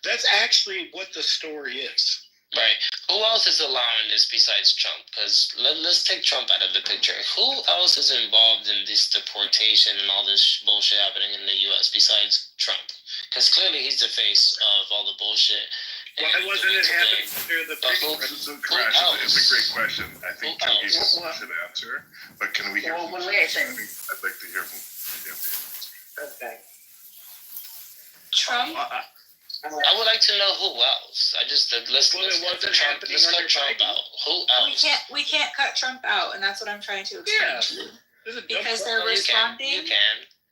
That's actually what the story is. Right. Who else is allowing this besides Trump? Because let's take Trump out of the picture. Who else is involved in this deportation and all this bullshit happening in the U.S. besides Trump? Because clearly he's the face of all the bullshit. Why wasn't it happening during the It's a great question. I think Chucky should answer, but can we hear from I'd like to hear from him. Okay. Trump? I would like to know who else. Let's cut Trump out. Who else? We can't cut Trump out, and that's what I'm trying to explain to you. Because they're responding.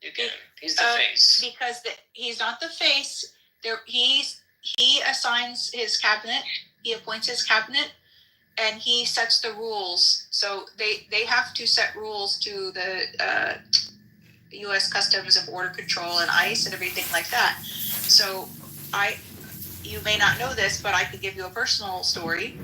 You can. He's the face. Because he's not the face. He assigns his cabinet. He appoints his cabinet, and he sets the rules. So they have to set rules to the U.S. Customs and Border Control and ICE and everything like that. So you may not know this, but I could give you a personal story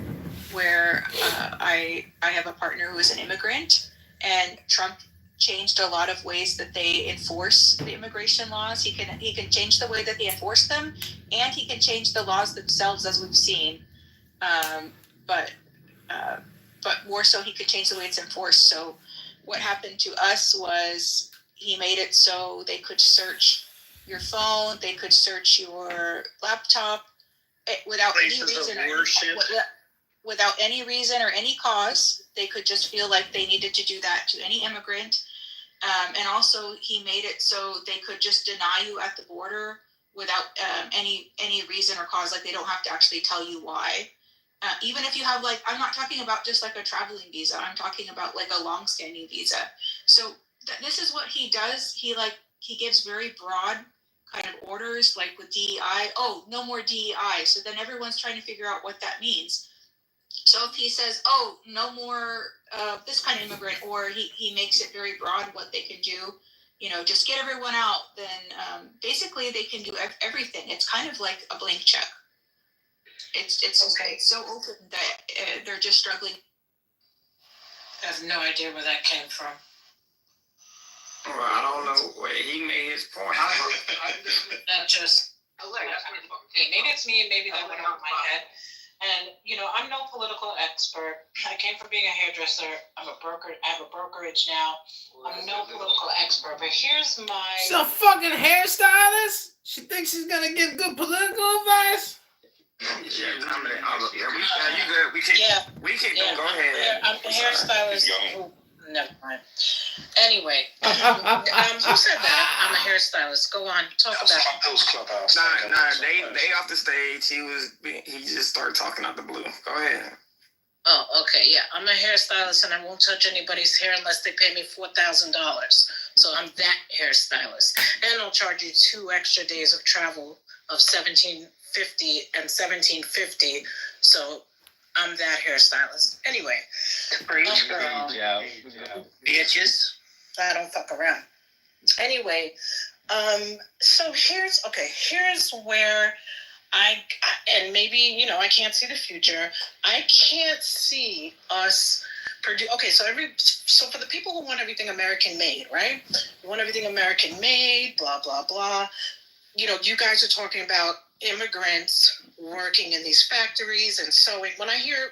where I have a partner who is an immigrant, and Trump changed a lot of ways that they enforce the immigration laws. He can change the way that they enforce them, and he can change the laws themselves, as we've seen. But more so, he could change the way it's enforced. So what happened to us was he made it so they could search your phone, they could search your laptop without any reason. Without any reason or any cause. They could just feel like they needed to do that to any immigrant. And also, he made it so they could just deny you at the border without any reason or cause. Like, they don't have to actually tell you why. Even if you have, like, I'm not talking about just like a traveling visa. I'm talking about like a long-standing visa. So this is what he does. He gives very broad kind of orders, like with DEI. Oh, no more DEI. So then everyone's trying to figure out what that means. So if he says, oh, no more this kind of immigrant, or he makes it very broad what they can do, just get everyone out, then basically they can do everything. It's kind of like a blank check. It's okay. It's so open that they're just struggling. I have no idea where that came from. Well, I don't know where he made his point. Not just. Maybe it's me, and maybe that went out of my head. And I'm no political expert. I came from being a hairdresser. I'm a broker. I have a brokerage now. I'm no political expert. But here's my. She's a fucking hairstylist. She thinks she's gonna give good political advice. Yeah, you good. We can go ahead. I'm a hairstylist. Never mind. Anyway, who said that? I'm a hairstylist. Go on, talk about it. That was Clubhouse. They off the stage. He just started talking out the blue. Go ahead. Oh, okay, yeah. I'm a hairstylist, and I won't touch anybody's hair unless they pay me $4,000. So I'm that hairstylist, and I'll charge you 2 extra days of travel of $1,750 and $1,750. So I'm that hairstystylist. Anyway, Yeah. Bitches. I don't fuck around. Anyway, so here's where and maybe, I can't see the future. I can't see us okay, so for the people who want everything American made, right? You want everything American made, blah, blah, blah. You guys are talking about immigrants working in these factories and sewing. When I hear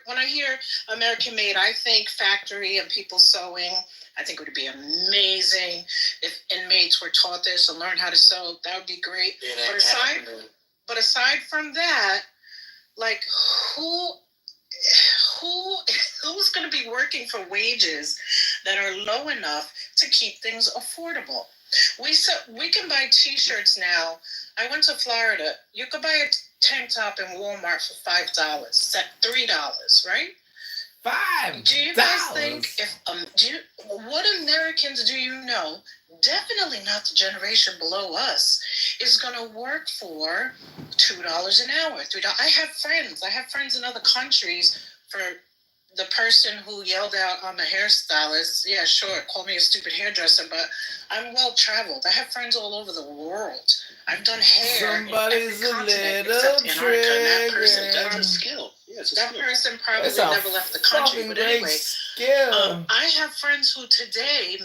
American made, I think factory and people sewing. I think it would be amazing if inmates were taught this and learned how to sew. That would be great. But aside from that, like who's going to be working for wages that are low enough to keep things affordable? We can buy T-shirts now. I went to Florida. You could buy a tank top in Walmart for $5, $3, right? $5. Do you guys think what Americans do you know? Definitely not the generation below us is going to work for $2 an hour, $3. I have friends in other countries. For the person who yelled out, "I'm a hairstylist," yeah, sure, call me a stupid hairdresser, but I'm well traveled. I have friends all over the world. I've done hair. Somebody's a little that person trigger. that's a skill. Yeah, it's a That skill. person probably It's a never left the country. fucking But great anyway, skill. I have friends who today